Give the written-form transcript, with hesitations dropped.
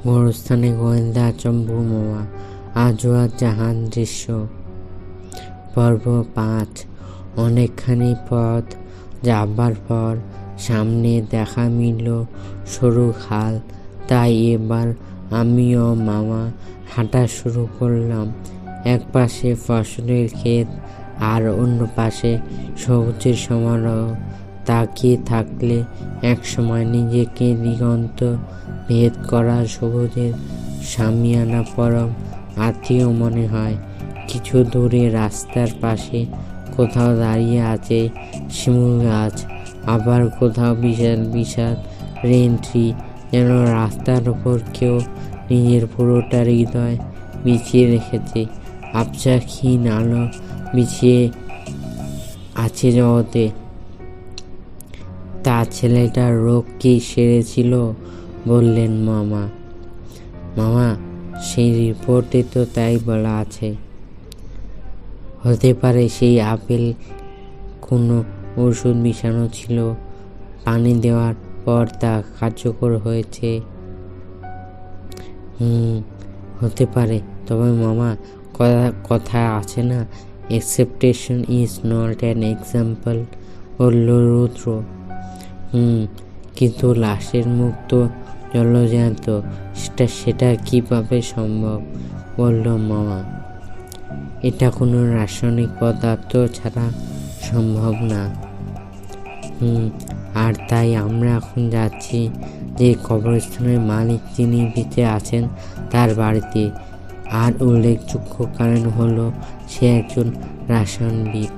গোরস্থানে গোয়েন্দা চম্পু মামা আজওয়ার জাহান দৃশ্য। পর্ব 5। অনেকখানি পথ যাবার পর সামনে দেখা মিলল সরু খাল। তাই এবার আমি ও মামা হাঁটা শুরু করলাম। এক পাশে ফসলের ক্ষেত আর অন্য পাশে সবুজের সমারোহ। তাকিয়ে থাকলে একসময় নিজেকে দিগন্ত ভেদ করা সবুজের সামিয়ানা পরম আত্মীয় মনে হয়। কিছু দূরে রাস্তার পাশে কোথাও দাঁড়িয়ে আছে শিমুল গাছ, আবার কোথাও বিশাল বিশাল রেন ট্রি। যেন রাস্তার ওপর কেউ নিজের পুরোটা হৃদয় বিছিয়ে রেখেছে। আবছা ক্ষীণ আলো বিছিয়ে আছে জগতে। তা ছেলেটার রোগ কি সেরেছিল? বললেন মামা। সেই রিপোর্টে তো তাই বলা আছে। হতে পারে সেই আপেল কোনো ওষুধ মিশানো ছিল, পানি দেওয়ার পর তা কার্যকর হয়েছে। হতে পারে। তবে মামা, কথা আছে না, এক্সেপটেশন ইজ নট অ্যান এক্সাম্পল, বলল রুদ্র। কিন্তু লাশের মুখ তো জলজ্যান্ত, সেটা কিভাবে সম্ভব? বলল মামা। এটা কোনো রাসায়নিক পদার্থ ছাড়া সম্ভব না। আর তাই আমরা এখন যাচ্ছি যে কবরস্থানের মালিক যিনি বেঁচে আছেন তার বাড়িতে। আর উল্লেখযোগ্য কারণ হলো সে একজন রসায়নবিদ।